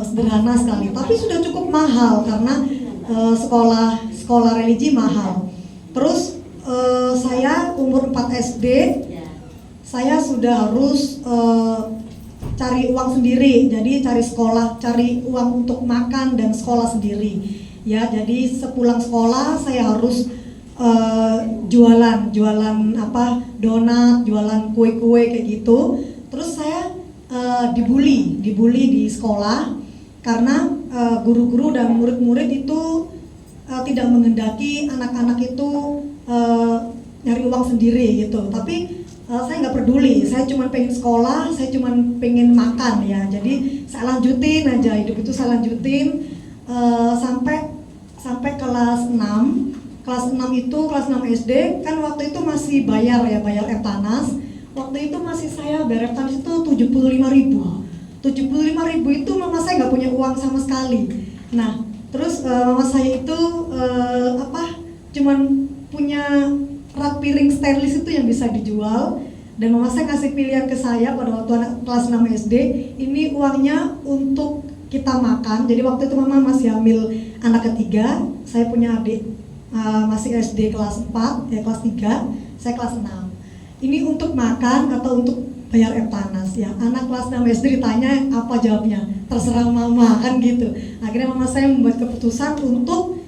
sederhana sekali, tapi sudah cukup mahal karena sekolah religi mahal. Terus saya umur 4 SD, saya sudah harus cari uang sendiri, jadi cari uang untuk makan dan sekolah sendiri. Ya, jadi sepulang sekolah saya harus jualan donat, jualan kue-kue kayak gitu. Terus saya dibully di sekolah karena guru-guru dan murid-murid itu tidak menghendaki anak-anak itu nyari uang sendiri gitu. Tapi saya nggak peduli, saya cuma pengen sekolah, saya cuma pengen makan ya. Jadi saya lanjutin aja hidup itu, saya lanjutin sampai kelas 6. Kelas 6 itu, kelas 6 SD kan waktu itu masih bayar Eptanas. Waktu itu masih saya bayar Eptanas itu 75.000. 75.000 itu mama saya nggak punya uang sama sekali. Nah, terus mama saya itu cuman punya rak piring stainless itu yang bisa dijual, dan mama saya kasih pilihan ke saya pada waktu anak kelas 6 SD, ini uangnya untuk kita makan. Jadi waktu itu mama masih hamil anak ketiga, saya punya adik masih SD kelas 4, kelas 3, saya kelas 6. Ini untuk makan atau untuk bayar Eptanas ya. Anak kelas 6 SD ditanya apa jawabnya? Terserah mama kan gitu. Akhirnya mama saya membuat keputusan untuk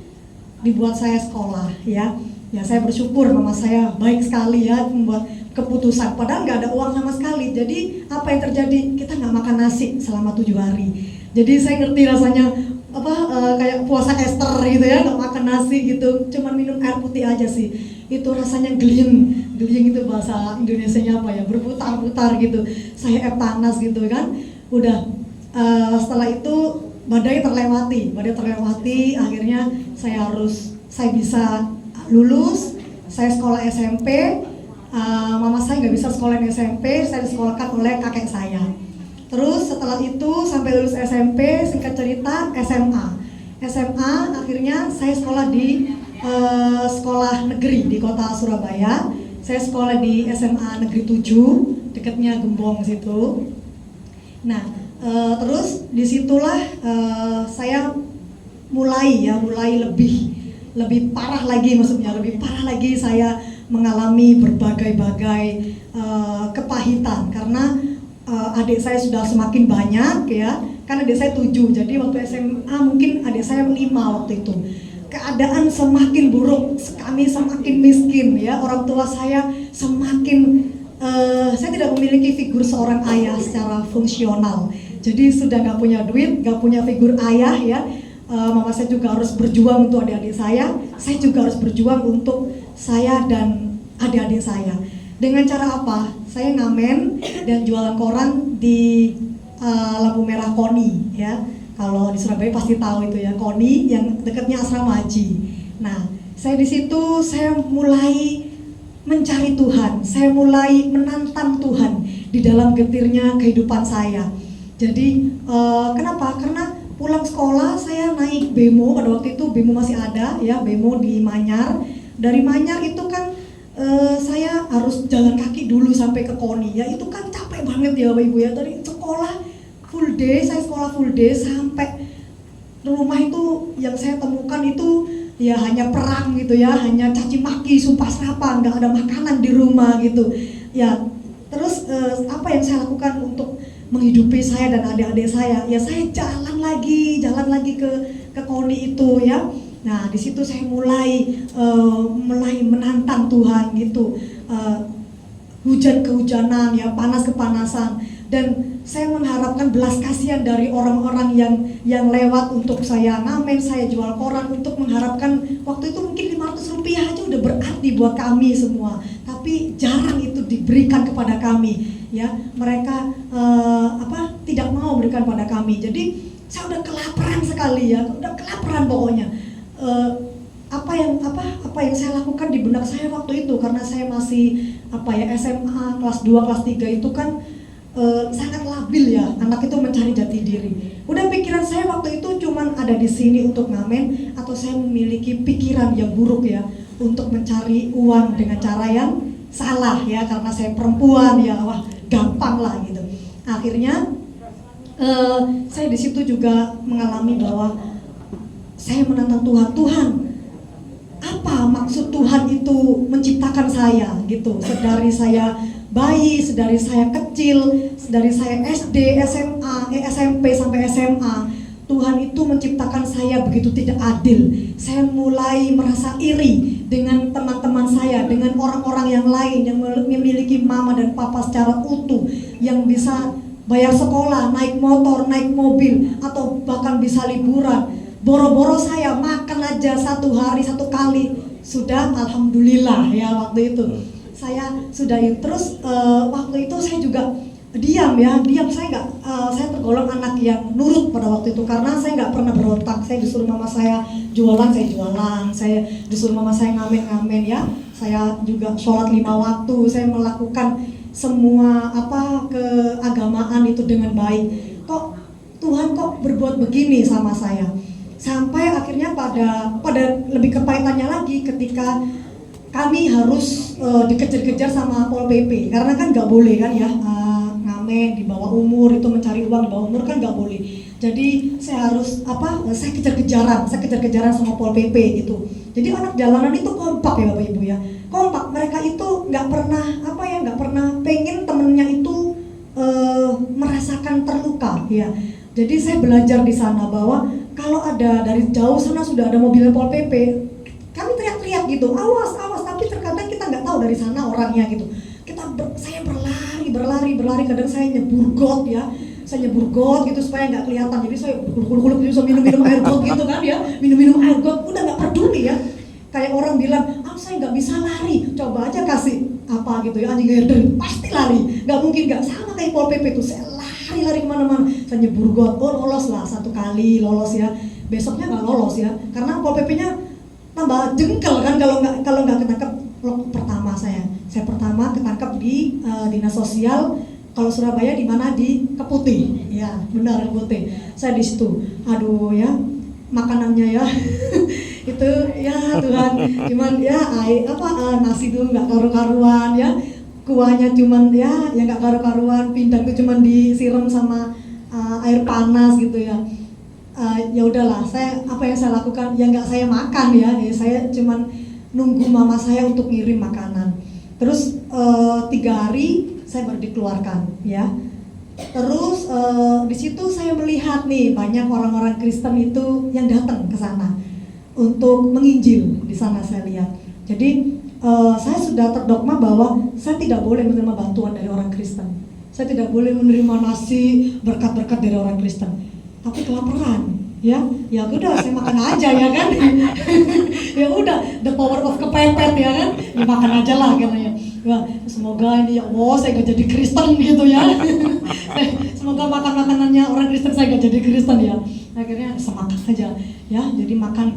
dibuat saya sekolah ya. Ya saya bersyukur mama saya baik sekali ya membuat keputusan. Padahal nggak ada uang sama sekali. Jadi apa yang terjadi? Kita nggak makan nasi selama 7 hari. Jadi saya ngerti rasanya kayak puasa Ester gitu ya, nggak makan nasi gitu, cuman minum air putih aja sih. Itu rasanya geliing itu bahasa Indonesianya apa ya, berputar-putar gitu. Saya Eptanas gitu kan. Udah setelah itu badai terlewati, akhirnya saya bisa lulus, saya sekolah SMP. Mama saya nggak bisa sekolah di SMP, saya disekolahkan oleh kakek saya. Terus setelah itu sampai lulus SMP, singkat cerita SMA akhirnya saya sekolah di sekolah negeri di kota Surabaya. Saya sekolah di SMA Negeri 7, dekatnya Gembong situ. Nah, terus disitulah saya mulai lebih parah lagi, saya mengalami berbagai-bagai kepahitan karena adik saya sudah semakin banyak ya, kan adik saya 7, jadi waktu SMA mungkin adik saya 5 waktu itu. Keadaan semakin buruk, kami semakin miskin ya, orang tua saya semakin saya tidak memiliki figur seorang ayah secara fungsional. Jadi sudah nggak punya duit, nggak punya figur ayah ya. Mama saya juga harus berjuang untuk adik-adik saya juga harus berjuang untuk saya dan adik-adik saya. Dengan cara apa? Saya ngamen dan jualan koran di lampu merah KONI ya. Kalau di Surabaya pasti tahu itu ya, KONI yang dekatnya asrama haji. Nah, saya di situ saya mulai mencari Tuhan, saya mulai menantang Tuhan di dalam getirnya kehidupan saya. Jadi kenapa? Karena pulang sekolah saya naik bemo, pada waktu itu bemo masih ada ya, bemo di Manyar. Dari Manyar itu kan saya harus jalan kaki dulu sampai ke KONI ya, itu kan capek banget ya Bapak Ibu ya. Dari sekolah full day, saya sekolah full day sampai rumah itu yang saya temukan itu ya hanya perang gitu ya, hanya caci maki, sumpah serapah, nggak ada makanan di rumah gitu ya. Terus apa yang saya lakukan untuk menghidupi saya dan adik-adik saya? Ya saya jalan lagi ke KONI itu ya. Nah di situ saya mulai menantang Tuhan gitu, hujan kehujanan ya, panas kepanasan, dan saya mengharapkan belas kasihan dari orang-orang yang lewat untuk saya ngamen, saya jual koran, untuk mengharapkan waktu itu mungkin 500 rupiah aja udah berarti buat kami semua, tapi jarang itu diberikan kepada kami ya. Mereka tidak mau berikan pada kami. Jadi saya udah kelaparan sekali ya, udah kelaparan pokoknya. Apa yang saya lakukan di benak saya waktu itu, karena saya masih SMA kelas 2 kelas 3 itu kan sangat labil ya, anak itu mencari jati diri. Udah pikiran saya waktu itu cuman ada di sini untuk ngamen, atau saya memiliki pikiran yang buruk ya untuk mencari uang dengan cara yang salah ya, karena saya perempuan ya, wah gampang lah gitu. Akhirnya Saya di situ juga mengalami bahwa saya menantang Tuhan. Tuhan, apa maksud Tuhan itu menciptakan saya gitu? Sedari saya bayi, sedari saya kecil, sedari saya SD, SMA, SMP sampai SMA, Tuhan itu menciptakan saya begitu tidak adil. Saya mulai merasa iri dengan teman-teman saya, dengan orang-orang yang lain yang memiliki mama dan papa secara utuh, yang bisa bayar sekolah, naik motor, naik mobil, atau bahkan bisa liburan. Boro-boro saya makan aja 1 hari 1 kali sudah, alhamdulillah ya waktu itu. Saya sudah terus waktu itu saya juga diam. Saya tergolong anak yang nurut pada waktu itu karena saya nggak pernah berontak. Saya disuruh mama saya jualan, saya disuruh mama saya ngamen ya. Saya juga sholat 5 waktu, saya melakukan semua keagamaan itu dengan baik. Kok Tuhan kok berbuat begini sama saya? Sampai akhirnya pada lebih kepahitannya lagi ketika kami harus dikejar-kejar sama Pol PP, karena kan nggak boleh kan ya ngamen di bawah umur, itu mencari uang di bawah umur kan nggak boleh. Jadi saya harus saya kejar-kejaran sama Pol PP gitu. Jadi anak jalanan itu kompak ya Bapak Ibu ya, kompak. Mereka itu nggak pernah pengen temennya itu merasakan terluka ya. Jadi saya belajar di sana bahwa kalau ada dari jauh sana sudah ada mobil Pol PP, kami teriak-teriak gitu, awas, tapi terkadang kita nggak tahu dari sana orangnya gitu. Saya berlari, kadang saya nyebur got ya, gitu supaya nggak kelihatan. Jadi saya gulung-gulung gitu, minum air got gitu kan ya, minum air got, udah nggak peduli ya. Kayak orang bilang, saya nggak bisa lari, coba aja kasih gitu ya, anjing herder, pasti lari, nggak mungkin nggak. Sama kayak Pol PP tuh, saya lari kemana-mana, saya nyebur got, lolos lah 1 kali, lolos ya. Besoknya nggak lolos ya, karena Pol PP-nya tambah jengkel kan kalau nggak ketangkep. Pertama saya pertama ketangkep di dinas sosial. Kalau Surabaya di mana, di Keputih ya, benar Keputih. Saya di situ, aduh ya, makanannya ya itu ya Tuhan, cuman ya nasi tuh nggak karu-karuan ya, kuahnya cuman ya nggak karu-karuan, pindang tuh cuman disiram sama air panas gitu ya. Ya udahlah, apa yang saya lakukan ya nggak saya makan ya, saya cuman nunggu mama saya untuk ngirim makanan. Terus 3 hari saya baru dikeluarkan ya. Terus di situ saya melihat nih banyak orang-orang Kristen itu yang datang ke sana untuk menginjil. Di sana saya lihat. Jadi saya sudah terdogma bahwa saya tidak boleh menerima bantuan dari orang Kristen. Saya tidak boleh menerima nasi, berkat-berkat dari orang Kristen. Tapi kelaparan ya udah saya makan aja ya kan. Ya udah, the power of kepepet ya kan, dimakan aja lah katanya. Ya, semoga ini ya saya gak jadi Kristen gitu ya. Semoga makan makanannya orang Kristen, saya gak jadi Kristen ya. Akhirnya semakan aja ya, jadi makan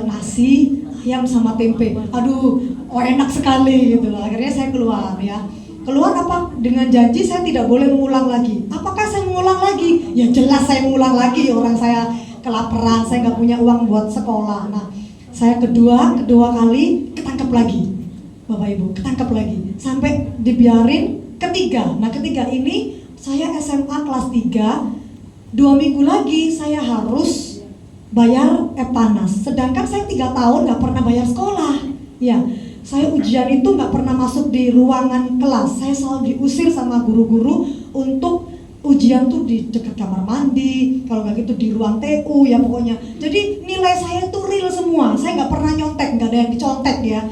nasi ayam sama tempe. Aduh, enak sekali gitu. Akhirnya saya keluar ya. Keluar dengan janji saya tidak boleh mengulang lagi. Apakah saya mengulang lagi? Ya jelas saya mengulang lagi, orang saya kelaparan, saya nggak punya uang buat sekolah. Nah, saya kedua kali ketangkep lagi, Bapak Ibu, ketangkep lagi, sampai dibiarin ketiga. Nah, ketiga ini saya SMA kelas 3, 2 minggu lagi saya harus bayar panas. Sedangkan saya 3 tahun nggak pernah bayar sekolah. Ya, saya ujian itu nggak pernah masuk di ruangan kelas. Saya selalu diusir sama guru-guru untuk ujian tuh di dekat kamar mandi, kalau nggak gitu di ruang TU ya pokoknya. Jadi nilai saya tuh real semua, saya nggak pernah nyontek, nggak ada yang dicontek ya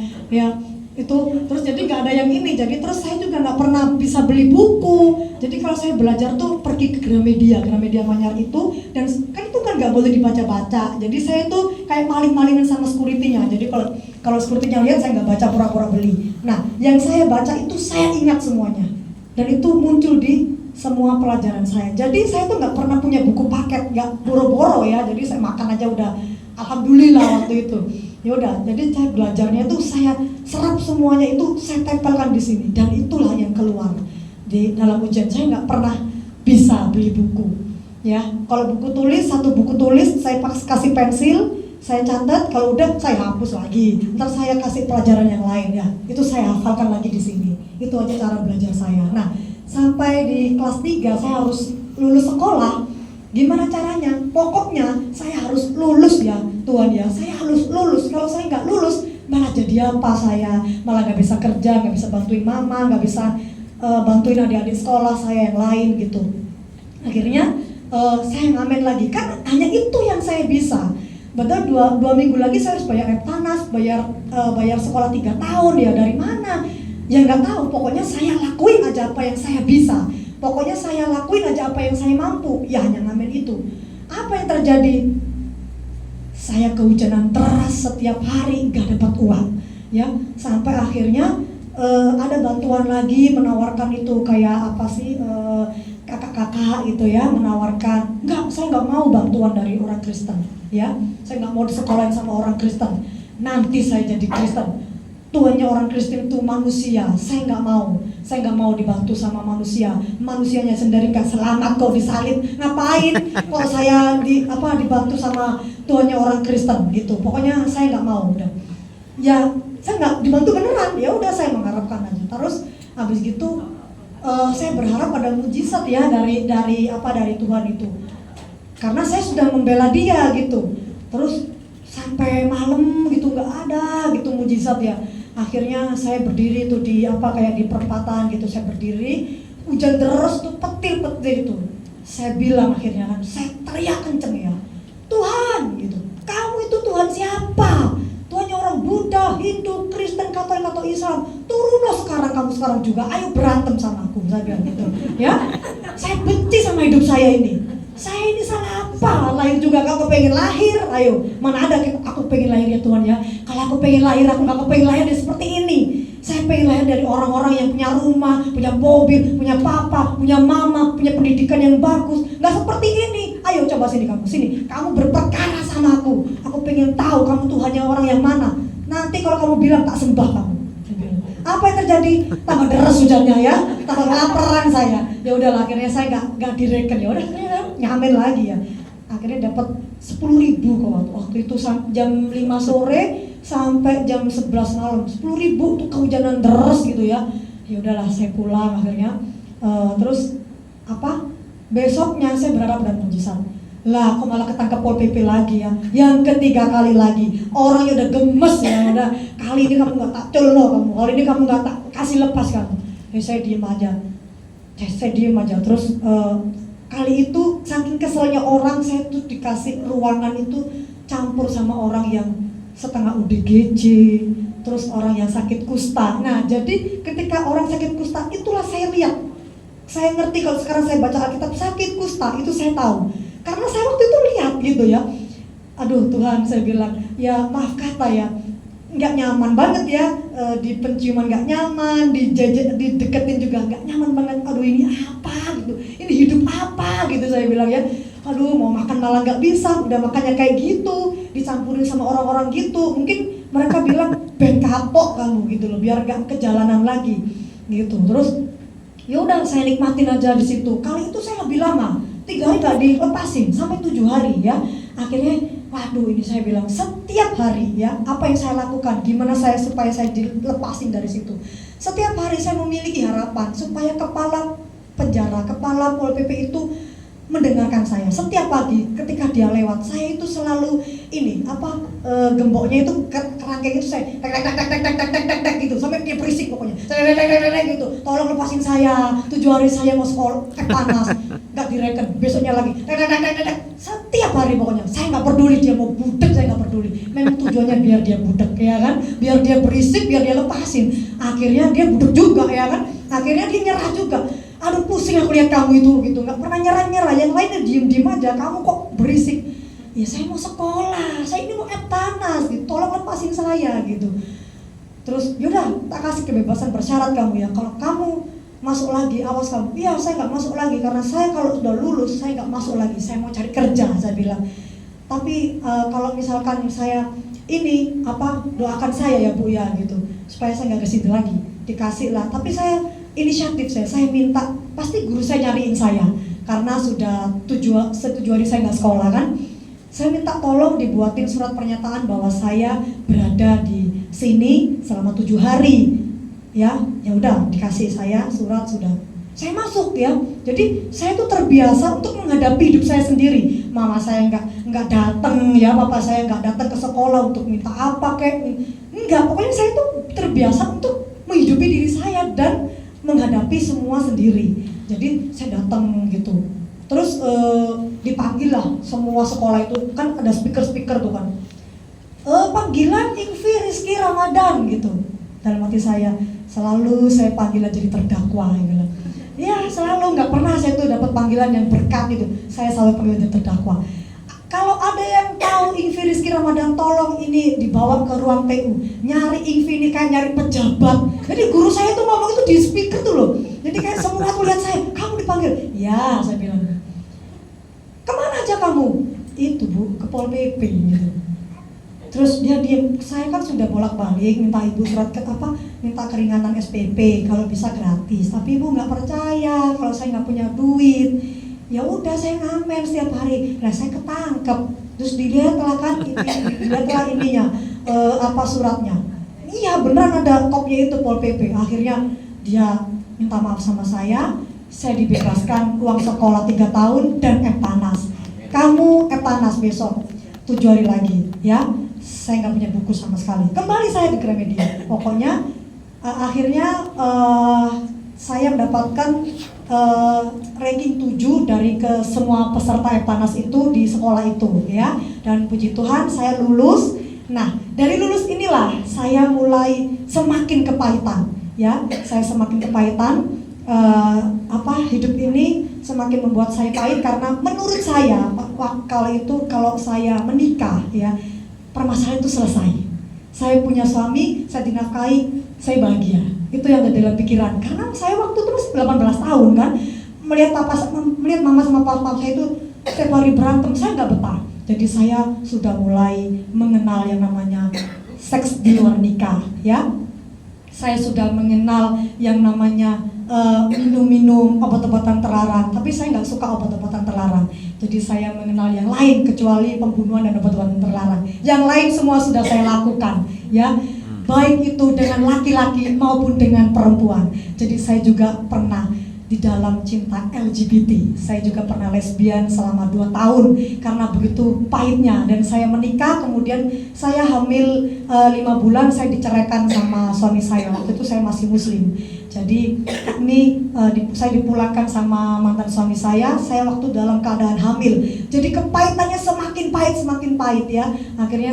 itu. Terus jadi nggak ada yang ini, jadi terus saya juga nggak pernah bisa beli buku. Jadi kalau saya belajar tuh pergi ke Gramedia Manyar itu, dan kan itu kan nggak boleh dibaca-baca. Jadi saya tuh kayak maling-malingan sama security-nya. Jadi kalau security-nya lihat saya nggak baca, pura-pura beli. Nah, yang saya baca itu saya ingat semuanya, dan itu muncul di semua pelajaran saya. Jadi saya tuh nggak pernah punya buku paket, nggak boro-boro ya. Jadi saya makan aja udah alhamdulillah waktu itu. Ya udah, jadi saya belajarnya tuh saya serap semuanya, itu saya tempelkan di sini, dan itulah yang keluar di dalam ujian. Saya nggak pernah bisa beli buku. Ya, kalau buku tulis, 1 buku tulis saya kasih pensil, saya catat, kalau udah saya hapus lagi. Ntar saya kasih pelajaran yang lain ya. Itu saya hafalkan lagi di sini. Itu aja cara belajar saya. Nah, sampai di kelas 3 saya harus lulus sekolah. Gimana caranya? Pokoknya saya harus lulus ya Tuhan ya, saya harus lulus. Kalau saya nggak lulus, malah jadi apa saya? Malah nggak bisa kerja, nggak bisa bantuin mama, nggak bisa bantuin adik-adik sekolah saya yang lain gitu. Akhirnya saya ngamen lagi, kan hanya itu yang saya bisa. Betul, dua minggu lagi saya harus bayar Eptanas, bayar sekolah 3 tahun ya, dari mana? Ya nggak tahu, pokoknya saya lakuin aja apa yang saya bisa. Pokoknya saya lakuin aja apa yang saya mampu. Ya hanya ngamen itu. Apa yang terjadi? Saya kehujanan deras setiap hari, nggak dapat uang. Ya, sampai akhirnya ada bantuan lagi menawarkan itu kayak apa sih, kakak-kakak itu ya menawarkan. Enggak, saya nggak mau bantuan dari orang Kristen. Ya, saya nggak mau disekolahin sama orang Kristen. Nanti saya jadi Kristen. Tuhannya orang Kristen itu manusia, saya nggak mau. Saya nggak mau dibantu sama manusia. Manusianya sendiri nggak selamat kok disalib. Ngapain? Kalau saya dibantu sama Tuhannya orang Kristen gitu. Pokoknya saya nggak mau udah. Ya, saya nggak dibantu beneran. Ya udah, saya mengharapkan aja. Terus habis gitu saya berharap ada mujizat ya dari Tuhan itu. Karena saya sudah membela dia gitu. Terus sampai malam gitu nggak ada gitu mujizat ya. Akhirnya saya berdiri tuh di kayak di perempatan gitu, saya berdiri, hujan deras tuh, petir-petir itu. Saya bilang akhirnya kan, saya teriak kenceng ya, Tuhan gitu, kamu itu Tuhan siapa? Tuhannya orang Buddha, Hindu, Kristen, Katolik atau Islam. Turunlah kamu sekarang juga, ayo berantem sama aku, saya bilang gitu. Ya, saya benci sama hidup saya ini. Saya ini salah apa? Lahir juga gak kepengen lahir. Ayo, mana ada aku pengen lahir ya Tuhan ya. Kalau aku pengen lahir, aku gak kepengen lahir seperti ini. Saya pengen lahir dari orang-orang yang punya rumah, punya mobil, punya papa, punya mama, punya pendidikan yang bagus. Gak seperti ini. Ayo coba sini kamu, sini. Kamu berperkara sama aku. Aku pengen tahu kamu Tuhannya orang yang mana. Nanti kalau kamu bilang tak sembah kamu. Apa yang terjadi? Tambah deras hujannya ya, tambah kelaparan saya. Ya udahlah, akhirnya saya nggak direken. Ya udah, ngamen lagi ya. Akhirnya dapat 10.000 waktu itu jam 5 sore sampai jam 11 malam. 10.000 tuh kehujanan deras gitu ya. Ya udahlah, saya pulang akhirnya. Terus besoknya saya berharap ada mujizat. Lah kok malah ketangkap Pol PP lagi ya. Yang ketiga kali lagi, orangnya udah gemes ya, udah kali ini kamu gak tak culno kamu, kali ini kamu gak tak kasih lepas kamu. Ya saya diem aja. Terus kali itu saking keselnya orang, saya tuh dikasih ruangan itu campur sama orang yang setengah UDGJ, terus orang yang sakit kusta. Nah jadi ketika orang sakit kusta itulah saya lihat, saya ngerti. Kalau sekarang saya baca Alkitab sakit kusta itu saya tahu. Karena saya waktu itu lihat gitu ya. Aduh Tuhan, saya bilang, ya maaf kata ya, nggak nyaman banget ya, di penciuman nggak nyaman, dideketin juga nggak nyaman banget. Aduh ini apa gitu, ini hidup apa gitu saya bilang ya. Aduh mau makan malah nggak bisa, udah makannya kayak gitu, dicampurin sama orang-orang gitu. Mungkin mereka bilang ben kapok kamu gitu loh, biar nggak kejalanan lagi gitu. Terus ya udah saya nikmatin aja di situ. Kali itu saya lebih lama. 3 hari gak dilepasin, sampai 7 hari ya. Akhirnya, waduh ini saya bilang setiap hari ya, apa yang saya lakukan, gimana supaya saya dilepasin dari situ. Setiap hari saya memiliki harapan supaya kepala penjara, kepala Pol PP itu mendengarkan saya. Setiap pagi ketika dia lewat, saya itu selalu gemboknya itu kerangkeng itu saya tek gitu sampai dia berisik pokoknya. Gitu. Tolong lepasin saya. 7 hari saya mau sekolah panas. Enggak direken. Besoknya lagi setiap hari pokoknya. Saya enggak peduli dia mau budek, saya enggak peduli. Memang tujuannya biar dia budek ya kan? Biar dia berisik, biar dia lepasin. Akhirnya dia budek juga ya kan? Akhirnya dia nyerah juga. Aduh pusing aku lihat kamu itu gitu, nggak pernah nyerah, yang lainnya diem aja, kamu kok berisik. Ya saya mau sekolah, saya ini mau Eptanas gitu, tolong lepasin saya gitu. Terus yaudah tak kasih kebebasan bersyarat kamu ya, kalau kamu masuk lagi awas kamu. Iya saya nggak masuk lagi, karena saya kalau sudah lulus saya nggak masuk lagi, saya mau cari kerja saya bilang. Tapi kalau misalkan saya doakan saya ya Bu ya gitu, supaya saya nggak ke situ lagi. Dikasih lah, tapi saya inisiatif saya minta, pasti guru saya nyariin saya karena sudah 7 hari saya nggak sekolah kan. Saya minta tolong dibuatin surat pernyataan bahwa saya berada di sini selama 7 hari ya. Ya udah dikasih saya surat sudah. Saya masuk ya, jadi saya tuh terbiasa untuk menghadapi hidup saya sendiri. Mama saya nggak datang ya, papa saya nggak datang ke sekolah untuk minta apa kayak enggak. Pokoknya saya tuh terbiasa untuk menghidupi diri saya dan menghadapi semua sendiri. Jadi saya datang gitu. Terus dipanggil lah semua sekolah itu, kan ada speaker tuh kan. Panggilan Ingvi Rizky Ramadan gitu. Dalam hati saya, selalu saya panggilan jadi terdakwa gitu. Ya selalu, nggak pernah saya tuh dapat panggilan yang berkat gitu. Saya selalu panggilan jadi terdakwa. Kalau ada yang tahu Ingvi Rizky Ramadan, tolong ini dibawa ke ruang PU. Nyari Ingvi ini kayak nyari pejabat. Jadi guru saya tuh ngomong itu di speaker tuh loh. Jadi kayak semua tuh lihat saya, kamu dipanggil. Ya, saya bilang. Kemana aja kamu? Itu Bu, ke Pol PP gitu. Terus dia diem, saya kan sudah bolak-balik minta ibu surat minta keringanan SPP kalau bisa gratis. Tapi ibu nggak percaya kalau saya nggak punya duit. Ya udah saya ngamen setiap hari. Nah saya ketangkep. Terus dilihatlah kan, dilihatlah ininya suratnya. Iya beneran ada kopinya itu Pol PP. Akhirnya dia minta maaf sama saya dibebaskan uang sekolah 3 tahun dan panas. Kamu panas besok 7 hari lagi ya. Saya nggak punya buku sama sekali. Kembali saya di Gramedia. Pokoknya akhirnya saya mendapatkan ranking 7 dari ke semua peserta Epanas itu di sekolah itu ya. Dan puji Tuhan saya lulus. Nah, dari lulus inilah saya mulai semakin kepahitan ya. Saya semakin kepahitan hidup ini semakin membuat saya pahit karena menurut saya kalau saya menikah ya, permasalahan itu selesai. Saya punya suami, saya dinafkahi, saya bahagia. Itu yang ada dalam pikiran. Karena saya waktu itu masih 18 tahun kan, melihat mama sama papa saya itu setiap hari berantem, saya nggak betah. Jadi saya sudah mulai mengenal yang namanya seks di luar nikah, ya. Saya sudah mengenal yang namanya minum-minum obat-obatan terlarang, tapi saya nggak suka obat-obatan terlarang. Jadi saya mengenal yang lain kecuali pembunuhan dan obat-obatan terlarang. Yang lain semua sudah saya lakukan, ya, baik itu dengan laki-laki maupun dengan perempuan. Jadi saya juga pernah di dalam cinta LGBT. Saya juga pernah lesbian selama 2 tahun karena begitu pahitnya. Dan saya menikah, kemudian saya hamil 5 bulan, saya diceraikan sama suami saya. Waktu itu saya masih muslim. Jadi ini saya dipulangkan sama mantan suami saya waktu dalam keadaan hamil. Jadi kepahitannya semakin pahit ya. Akhirnya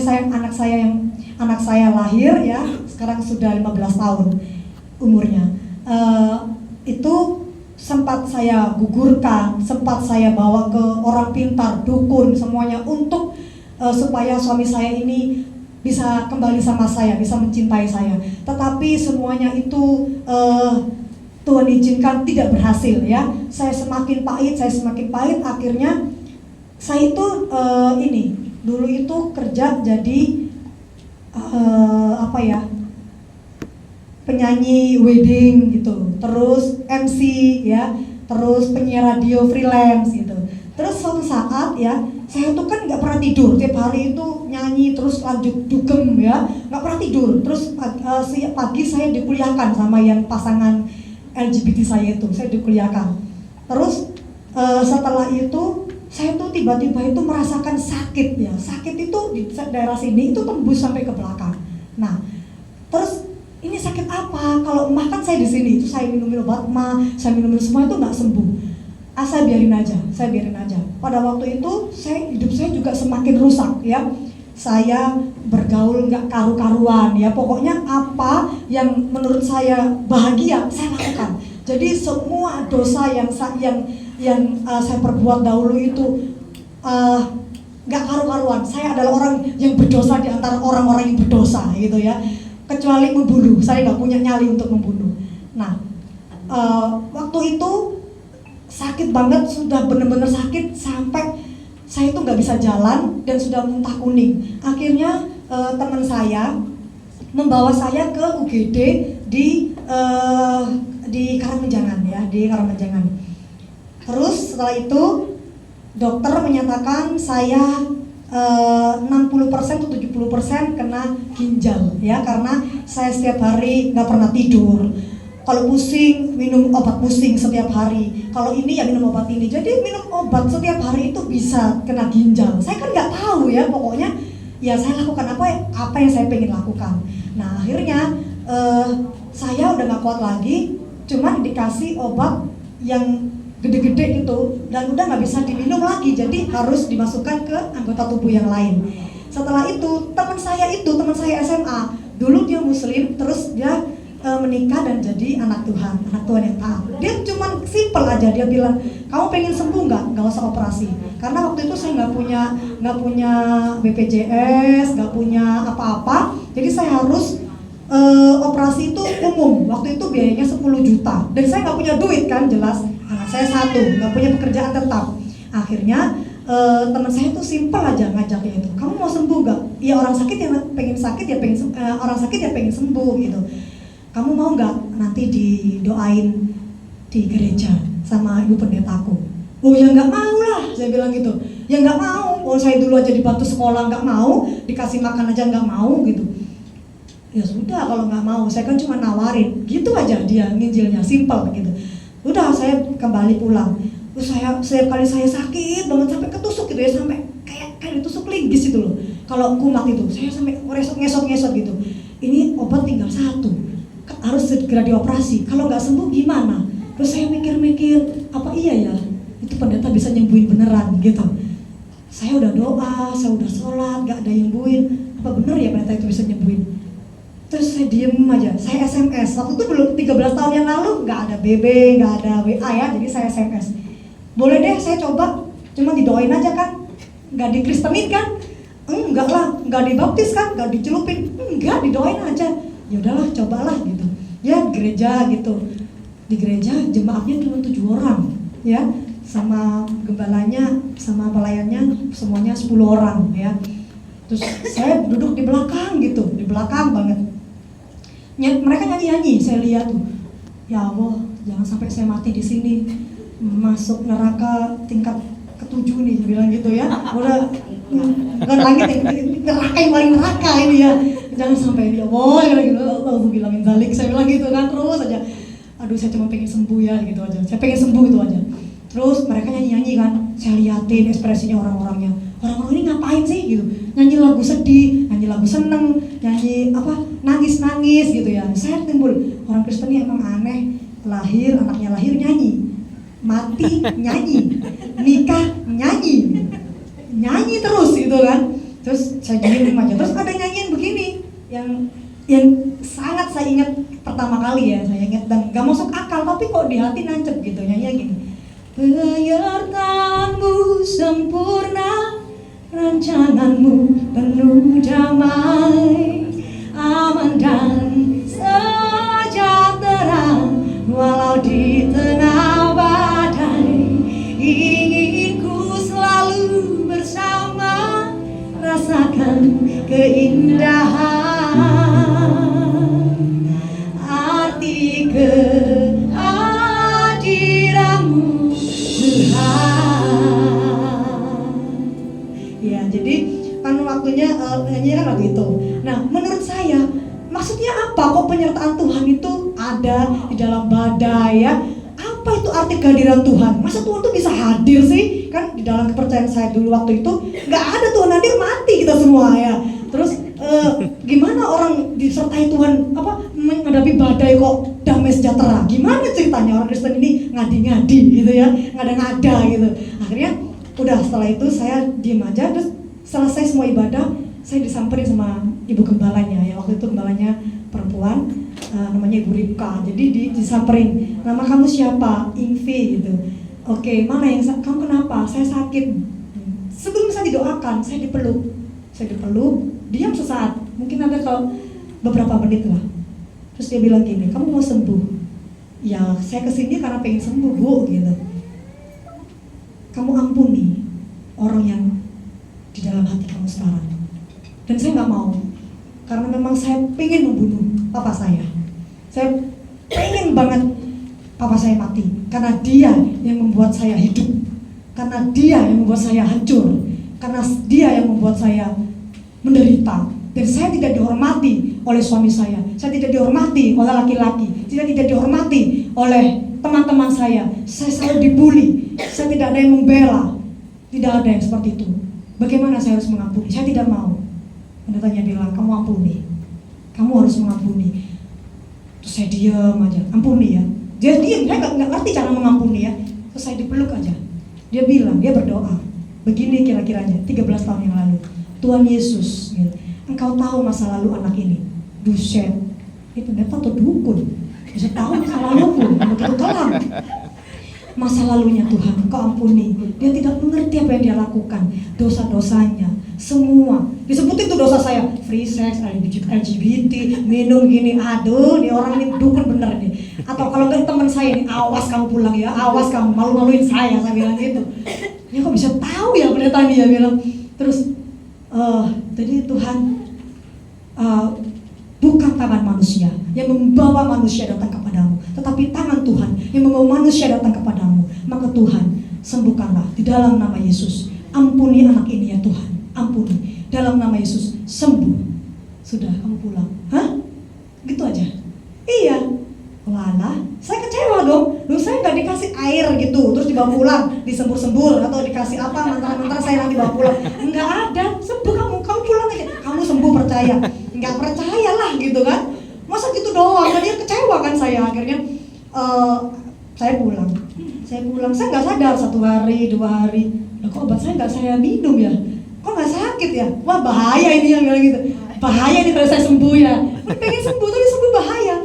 anak saya lahir ya, sekarang sudah 15 tahun umurnya. Itu sempat saya gugurkan, sempat saya bawa ke orang pintar, dukun, semuanya untuk supaya suami saya ini bisa kembali sama saya, bisa mencintai saya. Tetapi semuanya itu Tuhan izinkan tidak berhasil ya. Saya semakin pahit, akhirnya saya itu dulu itu kerja jadi penyanyi wedding gitu, terus MC ya, terus penyiar radio freelance gitu. Terus suatu saat ya, saya tuh kan nggak pernah tidur, tiap hari itu nyanyi terus lanjut dugem ya, nggak pernah tidur. Terus pagi saya dikuliahkan sama yang pasangan LGBT saya itu, saya dikuliahkan. Terus setelah itu saya tuh tiba-tiba itu merasakan sakit ya, sakit itu di daerah sini itu tembus sampai ke belakang. Nah, terus ini sakit apa? Kalau emah kan saya di sini, itu saya minum obat emah, saya minum semua itu nggak sembuh. Saya biarin aja. Pada waktu itu hidup saya juga semakin rusak ya. Saya bergaul nggak karu-karuan ya. Pokoknya apa yang menurut saya bahagia saya lakukan. Jadi semua dosa yang saya perbuat dahulu itu nggak karu-karuan. Saya adalah orang yang berdosa di antara orang-orang yang berdosa gitu ya. Kecuali membunuh, saya nggak punya nyali untuk membunuh. Nah, waktu itu sakit banget, sudah benar-benar sakit sampai saya itu nggak bisa jalan dan sudah muntah kuning. Akhirnya teman saya membawa saya ke UGD di Karangmenjangan ya, di Karangmenjangan. Terus setelah itu dokter menyatakan saya 60% atau 70% kena ginjal ya, karena saya setiap hari nggak pernah tidur, Kalau pusing, minum obat pusing setiap hari. Kalau ini ya minum obat ini. Jadi minum obat setiap hari itu bisa kena ginjal. Saya kan nggak tahu ya, pokoknya ya saya lakukan apa yang saya pengen lakukan. Nah akhirnya saya udah nggak kuat lagi, cuman dikasih obat yang gede-gede gitu dan udah nggak bisa diminum lagi. Jadi harus dimasukkan ke anggota tubuh yang lain. Setelah itu teman saya SMA, dulu dia Muslim, terus dia menikah dan jadi anak Tuhan yang taat. Dia cuma simple aja, dia bilang, kamu pengen sembuh nggak usah operasi. Karena waktu itu saya nggak punya BPJS, nggak punya apa-apa, jadi saya harus operasi itu umum. Waktu itu biayanya 10 juta, dan saya nggak punya duit kan, jelas anak saya satu, nggak punya pekerjaan tetap. Akhirnya teman saya tuh simple aja ngajaknya itu, kamu mau sembuh nggak? Ya orang sakit yang pengen sakit ya orang sakit ya pengen sembuh gitu. Kamu mau nggak nanti didoain di gereja sama ibu pendetaku? Oh ya nggak mau lah, saya bilang gitu. Ya nggak mau, oh saya dulu aja dibantu sekolah nggak mau, dikasih makan aja nggak mau gitu. Ya sudah kalau nggak mau, saya kan cuma nawarin, gitu aja dia nginjilnya, simple gitu. Udah saya kembali pulang. Terus setiap kali saya sakit banget sampai ketusuk gitu ya, sampai kayak ditusuk linggis itu loh. Kalau kumat itu, saya sampai ngesot gitu. Ini obat tinggal satu, harus segera dioperasi. Kalau nggak sembuh gimana? Terus saya mikir-mikir, apa iya ya itu pendeta bisa nyembuhin beneran gitu. Saya udah doa, saya udah sholat, nggak ada yang nyembuhin. Apa bener ya pendeta itu bisa nyembuhin? Terus saya diem aja, saya SMS. Waktu itu belum 13 tahun yang lalu, nggak ada BB, nggak ada WA ya, jadi saya SMS. Boleh deh saya coba, cuma didoain aja kan? Nggak dikristenin kan? Enggak lah, nggak dibaptis kan? Nggak dicelupin? Enggak, didoain aja. Ya udahlah, cobalah gitu. Ya gereja gitu. Di gereja jemaatnya cuma 7 orang ya, sama gembalanya sama pelayannya semuanya 10 orang ya. Terus saya duduk di belakang gitu, di belakang banget. Mereka nyanyi-nyanyi, saya lihat tuh. Ya Allah, jangan sampai saya mati di sini, masuk neraka tingkat ke-7 nih, bilang gitu ya. Udah bukan langit neraka yang paling neraka ini ya. Jangan sampai dia, boy, gitu. Allah bilangin zalik, saya bilang gitu kan terus aja. Aduh, saya cuma pengen sembuh ya, gitu aja. Saya pengen sembuh gitu aja. Terus mereka nyanyi-nyanyi kan, saya liatin ekspresinya orang-orangnya. Orang-orang ini ngapain sih gitu? Nyanyi lagu sedih, nyanyi lagu seneng, nyanyi apa? Nangis-nangis gitu ya. Saya timbul, orang Kristen ini emang aneh. Anaknya lahir nyanyi, mati nyanyi, nikah nyanyi, nyanyi terus gitu kan. Terus saya diem aja. Terus ada nyanyian begini yang sangat saya ingat pertama kali ya, saya ingat dan gak masuk akal tapi kok di hati nancep gitu, nyanyinya gini. Penyertaanmu sempurna, rancanganmu penuh damai, aman dan sejahtera walau di tengah badai. Ingin ku selalu bersama, rasakan keindahan arti kehadiranmu Tuhan. Ya, jadi kan waktunya nyanyi kan lagu itu. Nah, menurut saya maksudnya apa kok penyertaan Tuhan itu ada di dalam badai ya? Apa itu arti kehadiran Tuhan? Masa Tuhan tuh bisa hadir sih? Kan di dalam kepercayaan saya dulu waktu itu nggak ada Tuhan hadir, mati kita semua ya. Terus gimana orang disertai Tuhan menghadapi badai kok damai sejahtera? Gimana ceritanya orang Kristen ini ngadi-ngadi gitu ya, ngada-ngada gitu. Akhirnya udah setelah itu saya diem aja. Terus selesai semua ibadah, saya disamperin sama ibu gembalanya ya. Waktu itu gembalanya perempuan, namanya Ibu Ripka. Jadi disamperin, nama kamu siapa? Ingvi gitu. Oke, mana yang kamu kenapa? Saya sakit. Sebelum saya didoakan, saya dipeluk, diam sesaat, mungkin ada kalau beberapa menit lah. Terus dia bilang gini, kamu mau sembuh? Ya, saya kesini karena pengen sembuh Bu gitu. Kamu ampuni orang yang di dalam hati kamu sekarang. Dan saya nggak mau, karena memang saya pengen membunuh papa saya. Saya pengen banget papa saya mati, karena dia yang membuat saya hidup, karena dia yang membuat saya hancur, karena dia yang membuat saya menderita. Dan saya tidak dihormati oleh suami saya tidak dihormati oleh laki-laki, tidak dihormati oleh teman-teman saya selalu dibully, saya tidak ada yang membela, tidak ada yang seperti itu. Bagaimana saya harus mengampuni? Saya tidak mau. Pendetanya bilang, kamu ampuni, kamu harus mengampuni. Terus saya diam aja, ampuni ya. Dia diam, dia nggak ngerti cara mengampuni ya. Terus saya dipeluk aja. Dia bilang, dia berdoa. Begini kira-kiranya, 13 tahun yang lalu. Tuhan Yesus, gitu. Engkau tahu masa lalu anak ini. Buset, itu pendeta atau dukun? Bisa tahu masa laluku, begitu kelam. Masa lalunya Tuhan, Engkau ampuni. Dia tidak mengerti apa yang dia lakukan, dosa-dosanya, semua. Disebut itu dosa saya, free sex, LGBT, minum gini, aduh, nih orang ini dukun bener nih. Atau kalau enggak teman saya nih, awas kamu pulang ya, awas kamu malu-maluin saya bilang gitu. Ya kok bisa tahu ya pendeta dia bilang. Terus, jadi Tuhan bukan tangan manusia yang membawa manusia datang kepadamu, tetapi tangan Tuhan yang membawa manusia datang kepadamu. Maka Tuhan, sembuhkanlah di dalam nama Yesus. Ampuni anak ini ya Tuhan, ampuni dalam nama Yesus, sembuh. Sudah, kamu pulang. Hah? Gitu aja? Iya. Walah, saya kecewa dong. Loh, saya nggak dikasih air gitu, terus dibawa pulang, disembur-sembur atau dikasih apa, mantra-mantra saya nanti bawa pulang. Nggak ada, sembuh kamu pulang aja. Kamu sembuh, percaya. Nggak percaya lah gitu kan. Masa gitu doang, kan dia kecewa kan saya. Akhirnya saya pulang, saya nggak sadar 1 hari, 2 hari. Loh, kok obat saya nggak saya minum ya? Kok nggak sakit ya? Wah bahaya ini yang bilang gitu. Bahaya nih kalau saya sembuh ya. Pengen sembuh tapi sembuh bahaya.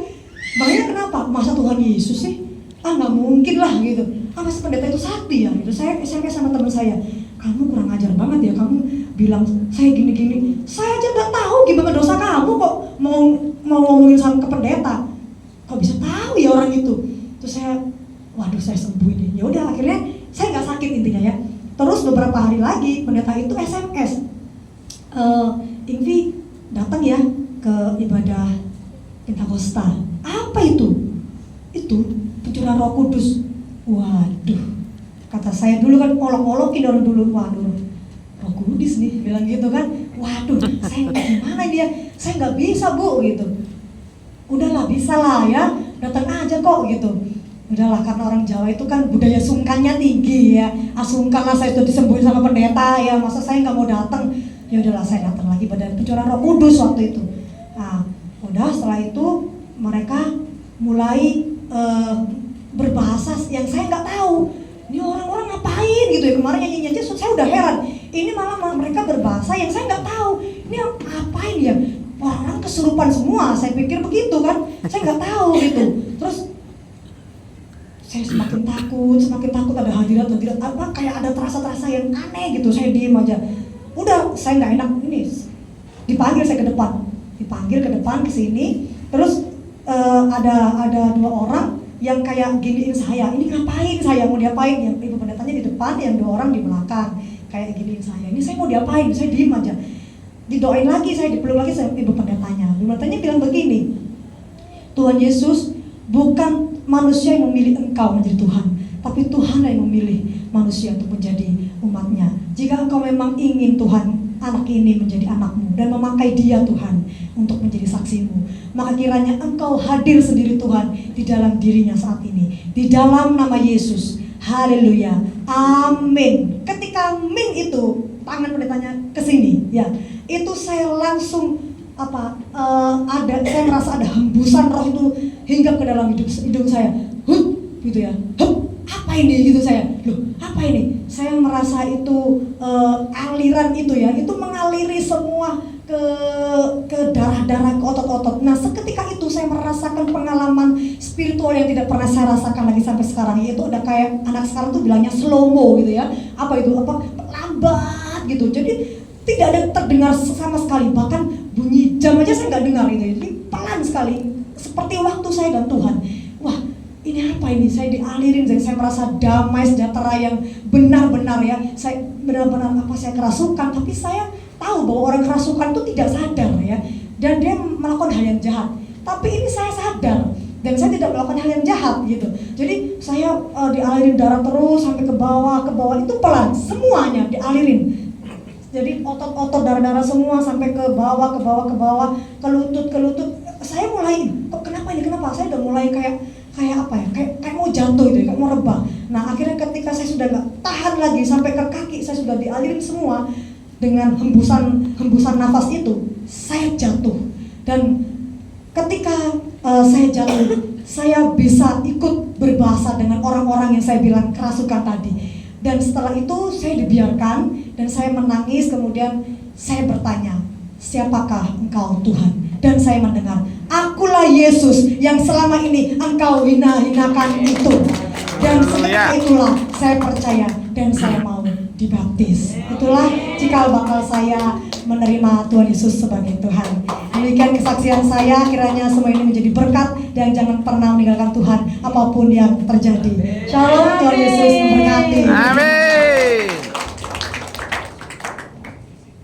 Bahaya kenapa? Masa Tuhan Yesus sih? Nggak mungkin lah gitu. Masa pendeta itu sakti ya gitu. Saya SMP sama teman saya, kamu kurang ajar banget ya, kamu bilang saya gini-gini. Saya aja nggak tahu gimana dosa kamu kok mau ngomongin sama ke pendeta. Kok bisa tahu ya orang itu? Terus saya, waduh saya sembuh ini. Ya udah akhirnya saya nggak sakit intinya ya. Terus beberapa hari lagi pendeta itu SMS, Ingvi datang ya ke ibadah Pentakosta. Apa itu? Itu pencurahan Roh Kudus. Waduh, kata saya dulu kan olok-olokin orang dulu. Waduh, Roh Kudus nih, bilang gitu kan. Waduh, saya gimana dia? Saya nggak bisa bu, gitu. Udahlah, bisa lah ya, datang aja kok gitu. Udahlah, karena orang Jawa itu kan budaya sungkannya tinggi ya. Sungkan lah saya sudah disembuhin sama pendeta ya, masa saya nggak mau datang? Ya udahlah, saya datang lagi pada pencurahan Roh Kudus waktu itu. Nah, udah setelah itu mereka mulai berbahasa yang saya nggak tahu. Ini orang-orang ngapain gitu ya, kemarin nyanyi aja saya udah heran. Ini malah mereka berbahasa yang saya nggak tahu. Ini ngapain ya? Orang kesurupan semua, saya pikir begitu kan. Saya nggak tahu gitu. Terus saya semakin takut ada hadirat apa kayak ada terasa yang aneh gitu. Saya diem aja. Udah, saya nggak enak ini. Dipanggil saya ke depan ke sini. Terus ada 2 orang yang kayak giniin saya, ini ngapain saya, mau diapain? Yang ibu pendetanya di depan, yang 2 orang di belakang kayak giniin saya, ini saya mau diapain? Saya diem aja. Didoain lagi, saya dipeluk lagi sama ibu pendetanya. Ibu pendetanya bilang begini, Tuhan Yesus, bukan manusia yang memilih engkau menjadi Tuhan, tapi Tuhan yang memilih manusia untuk menjadi umatnya. Jika engkau memang ingin Tuhan anak ini menjadi anakmu dan memakai dia Tuhan untuk menjadi saksimu, maka kiranya engkau hadir sendiri Tuhan di dalam dirinya saat ini, di dalam nama Yesus. Haleluya, amin. Ketika amin itu tangan pendetanya ke sini ya, itu saya langsung saya merasa ada hembusan roh itu hingga ke dalam hidung saya, gitu ya, apa ini gitu saya, loh apa ini? Saya merasa itu aliran itu ya, itu mengaliri semua ke darah-darah, ke otot-otot. Nah seketika itu saya merasakan pengalaman spiritual yang tidak pernah saya rasakan lagi sampai sekarang. Yaitu ada kayak anak sekarang tuh bilangnya slow mo gitu ya. Apa itu? Lambat gitu. Jadi tidak ada terdengar sama sekali. Bahkan bunyi jam aja saya nggak dengar gitu. Jadi pelan sekali. Seperti waktu saya dan Tuhan. Wah, ini apa ini? Saya dialirin, saya merasa damai, sejahtera yang benar-benar ya. Saya benar-benar saya kerasukan, tapi saya tahu bahwa orang kerasukan itu tidak sadar ya, dan dia melakukan hal yang jahat. Tapi ini saya sadar dan saya tidak melakukan hal yang jahat gitu. Jadi saya dialirin darah terus sampai ke bawah itu pelan, semuanya dialirin. Jadi otot-otot, darah-darah semua sampai ke bawah, ke lutut. Saya mulai, kenapa ini? Kenapa? Saya udah mulai kayak apa ya? Kayak mau jatuh itu, kayak mau rebah. Nah, akhirnya ketika saya sudah gak tahan lagi sampai ke kaki, saya sudah dialirin semua dengan hembusan nafas itu, saya jatuh. Dan ketika saya jatuh, saya bisa ikut berbahasa dengan orang-orang yang saya bilang kerasukan tadi. Dan setelah itu saya dibiarkan dan saya menangis, kemudian saya bertanya, siapakah engkau Tuhan? Dan saya mendengar, akulah Yesus yang selama ini engkau hina-hinakan itu. Dan setelah itulah saya percaya dan saya mau dibaptis. Itulah cikal bakal saya menerima Tuhan Yesus sebagai Tuhan. Demikian kesaksian saya, kiranya semua ini menjadi berkat dan jangan pernah meninggalkan Tuhan apapun yang terjadi. Shalom, Tuhan Yesus memberkati. Amin.